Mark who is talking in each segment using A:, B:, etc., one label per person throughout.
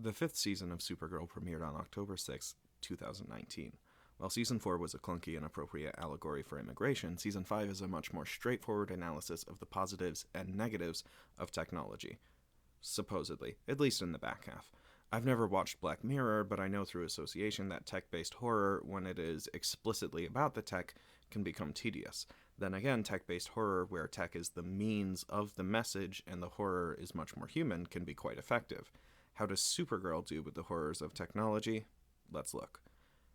A: The fifth season of Supergirl premiered on October 6, 2019. While Season 4 was a clunky, inappropriate allegory for immigration, Season 5 is a much more straightforward analysis of the positives and negatives of technology. Supposedly, at least in the back half. I've never watched Black Mirror, but I know through association that tech-based horror, when it is explicitly about the tech, can become tedious. Then again, tech-based horror, where tech is the means of the message and the horror is much more human, can be quite effective. How does Supergirl do with the horrors of technology? Let's look.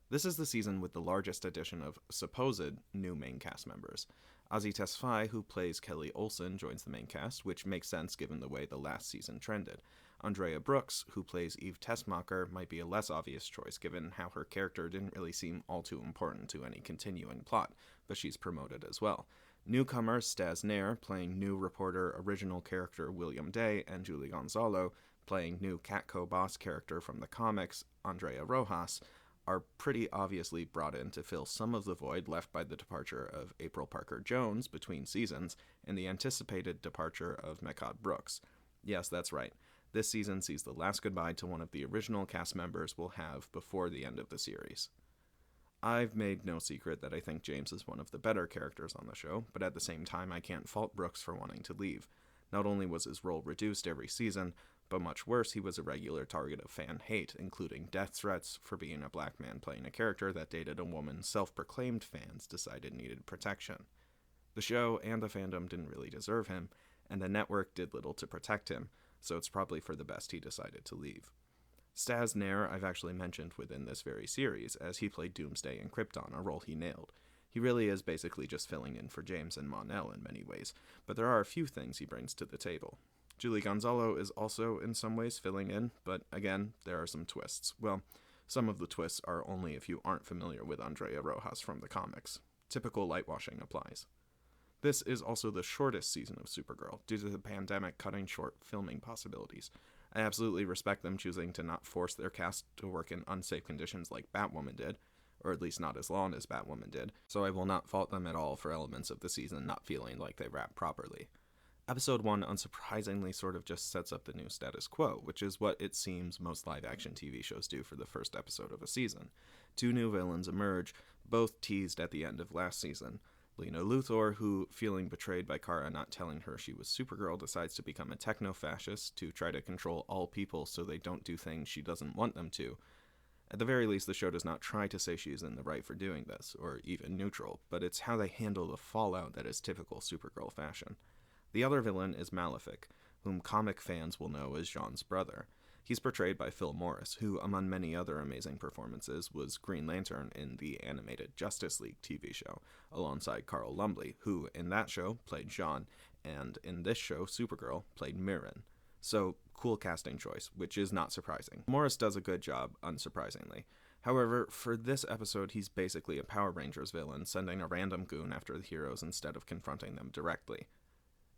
A: This is the season with the largest addition of supposed new main cast members. Ozzy Tesfaye, who plays Kelly Olsen, joins the main cast, which makes sense given the way the last season trended. Andrea Brooks, who plays Eve Tessmacher, might be a less obvious choice given how her character didn't really seem all too important to any continuing plot, but she's promoted as well. Newcomer Stas Nair, playing new reporter original character William Day, and Julie Gonzalo, playing new Catco boss character from the comics Andrea Rojas, are pretty obviously brought in to fill some of the void left by the departure of April Parker Jones between seasons and the anticipated departure of Mehcad Brooks. Yes, that's right. This season sees the last goodbye to one of the original cast members we'll have before the end of the series. I've made no secret that I think James is one of the better characters on the show, but at the same time I can't fault Brooks for wanting to leave. Not only was his role reduced every season, but much worse, he was a regular target of fan hate, including death threats for being a black man playing a character that dated a woman self-proclaimed fans decided needed protection. The show and the fandom didn't really deserve him, and the network did little to protect him, so it's probably for the best he decided to leave. Stas Nair I've actually mentioned within this very series, as he played Doomsday in Krypton, a role he nailed. He really is basically just filling in for James and Mon-El in many ways, but there are a few things he brings to the table. Julie Gonzalo is also in some ways filling in, but again, there are some twists. Well, some of the twists are only if you aren't familiar with Andrea Rojas from the comics. Typical lightwashing applies. This is also the shortest season of Supergirl, due to the pandemic cutting short filming possibilities. I absolutely respect them choosing to not force their cast to work in unsafe conditions like Batwoman did, or at least not as long as Batwoman did, so I will not fault them at all for elements of the season not feeling like they wrapped properly. Episode 1 unsurprisingly sort of just sets up the new status quo, which is what it seems most live-action TV shows do for the first episode of a season. Two new villains emerge, both teased at the end of last season. Lena Luthor, who, feeling betrayed by Kara not telling her she was Supergirl, decides to become a techno-fascist to try to control all people so they don't do things she doesn't want them to. At the very least, the show does not try to say she is in the right for doing this, or even neutral, but it's how they handle the fallout that is typical Supergirl fashion. The other villain is Malefic, whom comic fans will know as J'onn's brother. He's portrayed by Phil Morris, who, among many other amazing performances, was Green Lantern in the animated Justice League TV show, alongside Carl Lumbly, who, in that show, played J'onn, and in this show, Supergirl, played Mirren. So, cool casting choice, which is not surprising. Morris does a good job, unsurprisingly. However, for this episode, he's basically a Power Rangers villain, sending a random goon after the heroes instead of confronting them directly.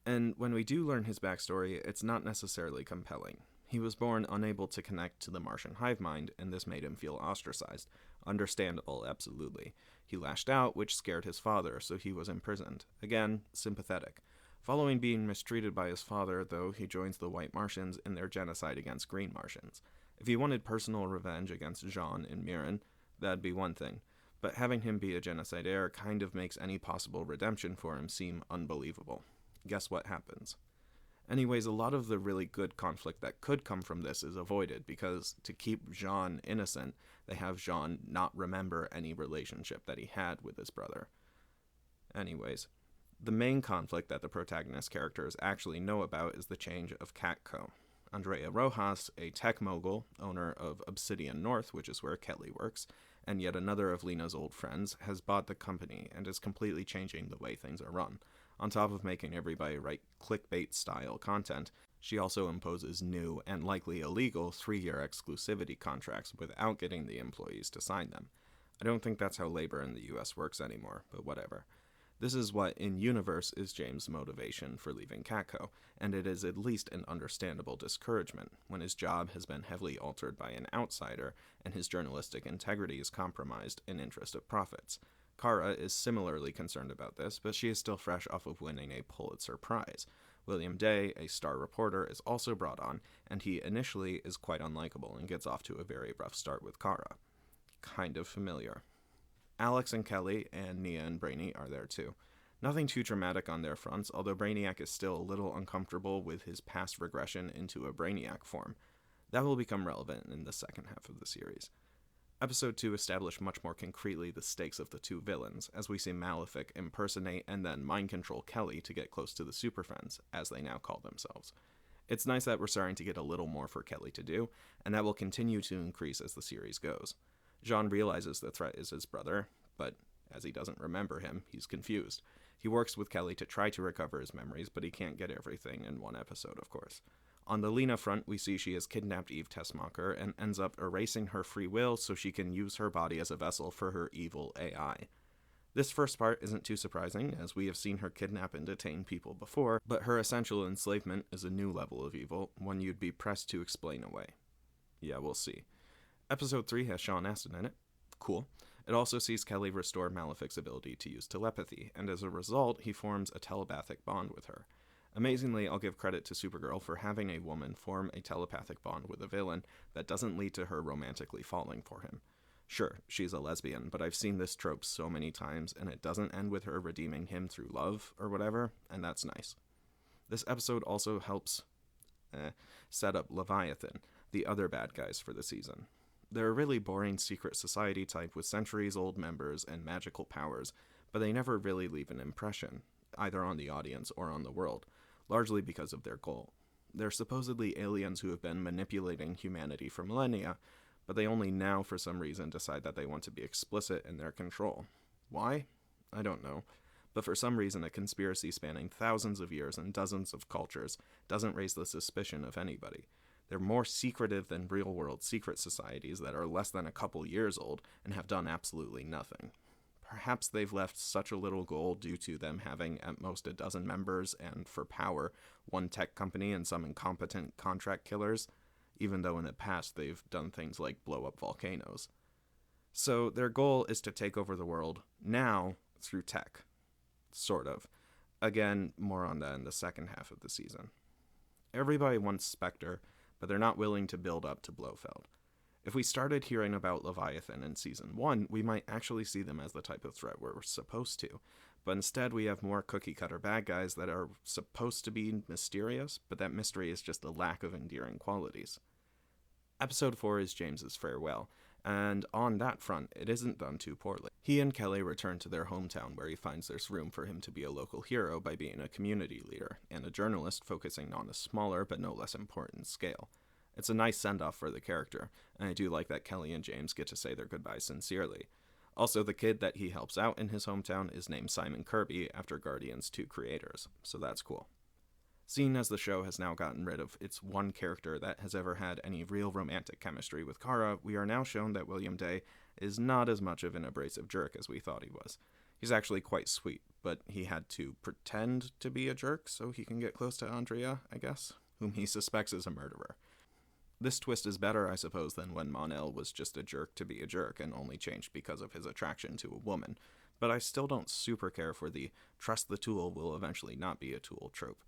A: And when we do learn his backstory, it's not necessarily compelling. He was born unable to connect to the Martian hive mind, and this made him feel ostracized. Understandable, absolutely. He lashed out, which scared his father, so he was imprisoned. Again, sympathetic. Following being mistreated by his father, though, he joins the White Martians in their genocide against Green Martians. If he wanted personal revenge against J'onn and Mirren, that'd be one thing. But having him be a genocide heir kind of makes any possible redemption for him seem unbelievable. Guess what happens? Anyways, a lot of the really good conflict that could come from this is avoided, because to keep J'onn innocent, they have J'onn not remember any relationship that he had with his brother. Anyways, the main conflict that the protagonist characters actually know about is the change of Catco. Andrea Rojas, a tech mogul, owner of Obsidian North, which is where Kelly works, and yet another of Lena's old friends, has bought the company and is completely changing the way things are run. On top of making everybody write clickbait-style content, she also imposes new, and likely illegal, 3-year exclusivity contracts without getting the employees to sign them. I don't think that's how labor in the US works anymore, but whatever. This is what, in universe, is James' motivation for leaving Catco, and it is at least an understandable discouragement when his job has been heavily altered by an outsider and his journalistic integrity is compromised in interest of profits. Kara is similarly concerned about this, but she is still fresh off of winning a Pulitzer Prize. William Day, a star reporter, is also brought on, and he initially is quite unlikable and gets off to a very rough start with Kara. Kind of familiar. Alex and Kelly and Nia and Brainy are there too. Nothing too dramatic on their fronts, although Brainiac is still a little uncomfortable with his past regression into a Brainiac form. That will become relevant in the second half of the series. Episode 2 established much more concretely the stakes of the two villains, as we see Malefic impersonate and then mind control Kelly to get close to the Super Friends, as they now call themselves. It's nice that we're starting to get a little more for Kelly to do, and that will continue to increase as the series goes. Jean realizes the threat is his brother, but as he doesn't remember him, he's confused. He works with Kelly to try to recover his memories, but he can't get everything in one episode, of course. On the Lena front, we see she has kidnapped Eve Tessmacher and ends up erasing her free will so she can use her body as a vessel for her evil AI. This first part isn't too surprising, as we have seen her kidnap and detain people before, but her essential enslavement is a new level of evil, one you'd be pressed to explain away. Yeah, we'll see. Episode 3 has Sean Astin in it. Cool. It also sees Kelly restore Malefic's ability to use telepathy, and as a result, he forms a telepathic bond with her. Amazingly, I'll give credit to Supergirl for having a woman form a telepathic bond with a villain that doesn't lead to her romantically falling for him. Sure, she's a lesbian, but I've seen this trope so many times, and it doesn't end with her redeeming him through love or whatever, and that's nice. This episode also helps set up Leviathan, the other bad guys for the season. They're a really boring secret society type with centuries-old members and magical powers, but they never really leave an impression, either on the audience or on the world, largely because of their goal. They're supposedly aliens who have been manipulating humanity for millennia, but they only now, for some reason, decide that they want to be explicit in their control. Why? I don't know. But for some reason, a conspiracy spanning thousands of years and dozens of cultures doesn't raise the suspicion of anybody. They're more secretive than real-world secret societies that are less than a couple years old and have done absolutely nothing. Perhaps they've left such a little goal due to them having at most a dozen members and, for power, one tech company and some incompetent contract killers, even though in the past they've done things like blow up volcanoes. So their goal is to take over the world, now, through tech. Sort of. Again, more on that in the second half of the season. Everybody wants Spectre, but they're not willing to build up to Blofeld. If we started hearing about Leviathan in Season 1, we might actually see them as the type of threat we're supposed to, but instead we have more cookie-cutter bad guys that are supposed to be mysterious, but that mystery is just a lack of endearing qualities. Episode 4 is James's farewell, and on that front, it isn't done too poorly. He and Kelly return to their hometown where he finds there's room for him to be a local hero by being a community leader, and a journalist focusing on a smaller but no less important scale. It's a nice send-off for the character, and I do like that Kelly and James get to say their goodbyes sincerely. Also, the kid that he helps out in his hometown is named Simon Kirby after Guardian's 2 creators, so that's cool. Seeing as the show has now gotten rid of its one character that has ever had any real romantic chemistry with Kara, we are now shown that William Day is not as much of an abrasive jerk as we thought he was. He's actually quite sweet, but he had to pretend to be a jerk so he can get close to Andrea, I guess, whom he suspects is a murderer. This twist is better, I suppose, than when Mon-El was just a jerk to be a jerk and only changed because of his attraction to a woman, but I still don't super care for the trust the tool will eventually not be a tool trope.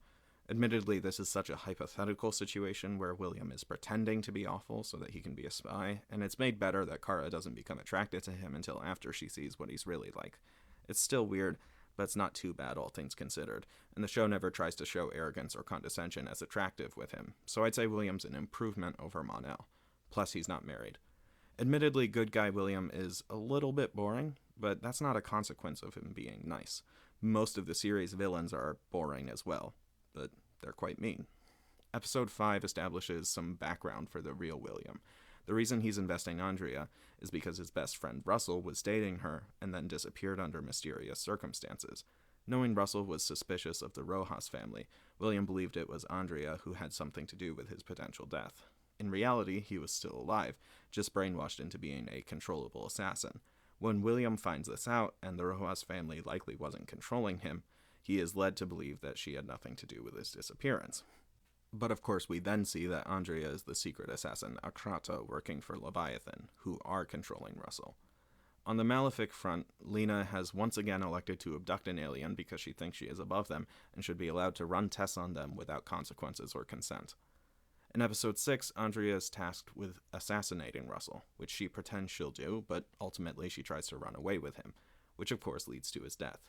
A: Admittedly, this is such a hypothetical situation where William is pretending to be awful so that he can be a spy, and it's made better that Kara doesn't become attracted to him until after she sees what he's really like. It's still weird, but it's not too bad, all things considered, and the show never tries to show arrogance or condescension as attractive with him, so I'd say William's an improvement over Mon-El. Plus, he's not married. Admittedly, good guy William is a little bit boring, but that's not a consequence of him being nice. Most of the series' villains are boring as well, but they're quite mean. Episode 5 establishes some background for the real William. The reason he's investing Andrea is because his best friend Russell was dating her and then disappeared under mysterious circumstances. Knowing Russell was suspicious of the Rojas family, William believed it was Andrea who had something to do with his potential death. In reality, he was still alive, just brainwashed into being a controllable assassin. When William finds this out, and the Rojas family likely wasn't controlling him, he is led to believe that she had nothing to do with his disappearance. But of course we then see that Andrea is the secret assassin Akrata working for Leviathan, who are controlling Russell. On the Malefic front, Lena has once again elected to abduct an alien because she thinks she is above them and should be allowed to run tests on them without consequences or consent. In episode 6, Andrea is tasked with assassinating Russell, which she pretends she'll do, but ultimately she tries to run away with him, which of course leads to his death.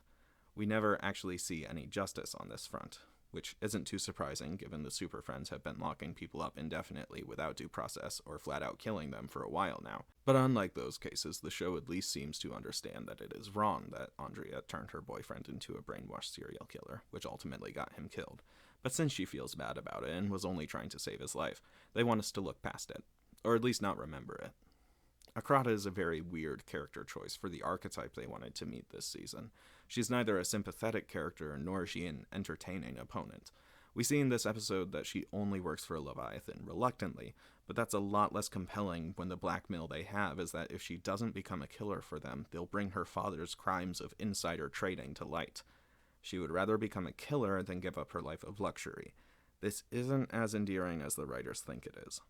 A: We never actually see any justice on this front, which isn't too surprising given the Super Friends have been locking people up indefinitely without due process or flat out killing them for a while now. But unlike those cases, the show at least seems to understand that it is wrong that Andrea turned her boyfriend into a brainwashed serial killer, which ultimately got him killed. But since she feels bad about it and was only trying to save his life, they want us to look past it, or at least not remember it. Akrata is a very weird character choice for the archetype they wanted to meet this season. She's neither a sympathetic character nor is she an entertaining opponent. We see in this episode that she only works for Leviathan reluctantly, but that's a lot less compelling when the blackmail they have is that if she doesn't become a killer for them, they'll bring her father's crimes of insider trading to light. She would rather become a killer than give up her life of luxury. This isn't as endearing as the writers think it is.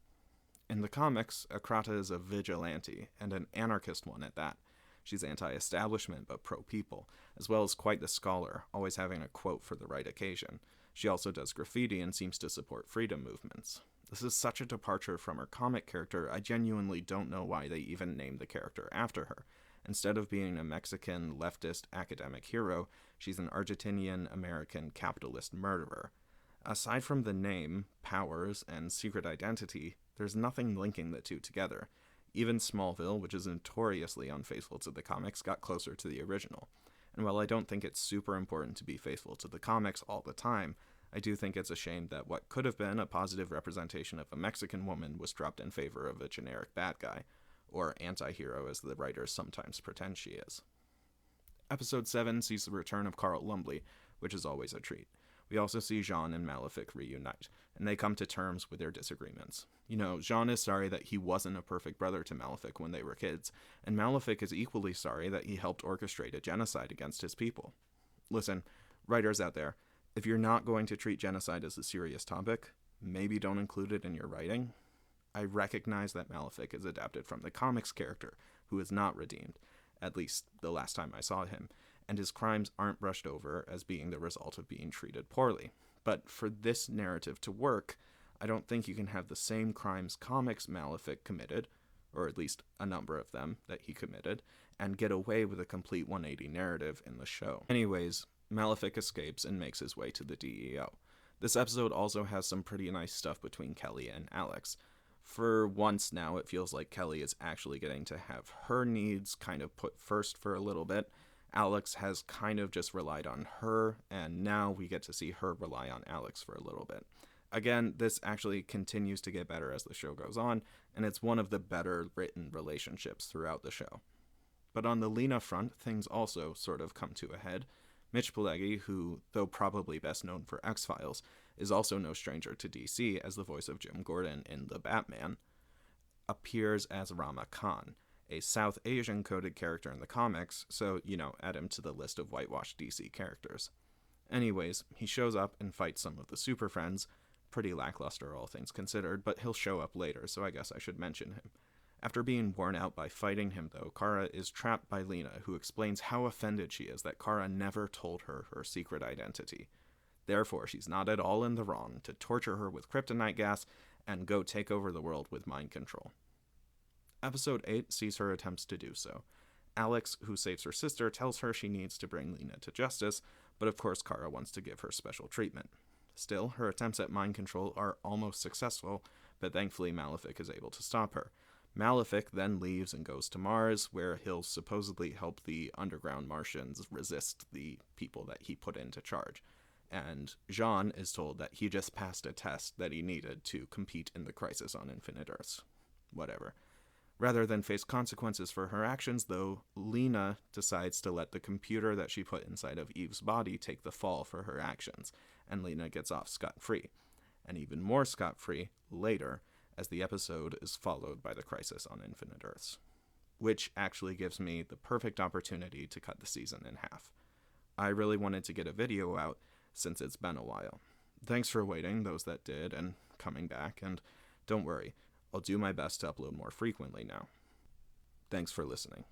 A: In the comics, Akrata is a vigilante, and an anarchist one at that. She's anti-establishment but pro-people, as well as quite the scholar, always having a quote for the right occasion. She also does graffiti and seems to support freedom movements. This is such a departure from her comic character, I genuinely don't know why they even named the character after her. Instead of being a Mexican leftist academic hero, she's an Argentinian-American capitalist murderer. Aside from the name, powers, and secret identity, there's nothing linking the two together. Even Smallville, which is notoriously unfaithful to the comics, got closer to the original. And while I don't think it's super important to be faithful to the comics all the time, I do think it's a shame that what could have been a positive representation of a Mexican woman was dropped in favor of a generic bad guy, or anti-hero as the writers sometimes pretend she is. Episode 7 sees the return of Carl Lumbly, which is always a treat. We also see Jean and Malefic reunite, and they come to terms with their disagreements. Jean is sorry that he wasn't a perfect brother to Malefic when they were kids, and Malefic is equally sorry that he helped orchestrate a genocide against his people. Listen, writers out there, if you're not going to treat genocide as a serious topic, maybe don't include it in your writing. I recognize that Malefic is adapted from the comics character, who is not redeemed, at least the last time I saw him, and his crimes aren't brushed over as being the result of being treated poorly. But for this narrative to work, I don't think you can have the same crimes comics Malefic committed, or at least a number of them that he committed, and get away with a complete 180 narrative in the show. Anyways, Malefic escapes and makes his way to the DEO. This episode also has some pretty nice stuff between Kelly and Alex. For once now, it feels like Kelly is actually getting to have her needs kind of put first for a little bit. Alex has kind of just relied on her, and now we get to see her rely on Alex for a little bit. Again, this actually continues to get better as the show goes on, and it's one of the better written relationships throughout the show. But on the Lena front, things also sort of come to a head. Mitch Pileggi, who, though probably best known for X-Files, is also no stranger to DC as the voice of Jim Gordon in The Batman, appears as Rama Khan, a South Asian coded character in the comics, so, add him to the list of whitewashed DC characters. Anyways, he shows up and fights some of the Super Friends, pretty lackluster all things considered, but he'll show up later, so I guess I should mention him. After being worn out by fighting him, though, Kara is trapped by Lena, who explains how offended she is that Kara never told her her secret identity. Therefore, she's not at all in the wrong to torture her with kryptonite gas and go take over the world with mind control. Episode 8 sees her attempts to do so. Alex, who saves her sister, tells her she needs to bring Lena to justice, but of course Kara wants to give her special treatment. Still, her attempts at mind control are almost successful, but thankfully Malefic is able to stop her. Malefic then leaves and goes to Mars, where he'll supposedly help the underground Martians resist the people that he put into charge. And Jean is told that he just passed a test that he needed to compete in the Crisis on Infinite Earths. Whatever. Rather than face consequences for her actions, though, Lena decides to let the computer that she put inside of Eve's body take the fall for her actions, and Lena gets off scot-free. And even more scot-free later, as the episode is followed by the Crisis on Infinite Earths, which actually gives me the perfect opportunity to cut the season in half. I really wanted to get a video out since it's been a while. Thanks for waiting, those that did, and coming back, and don't worry, I'll do my best to upload more frequently now. Thanks for listening.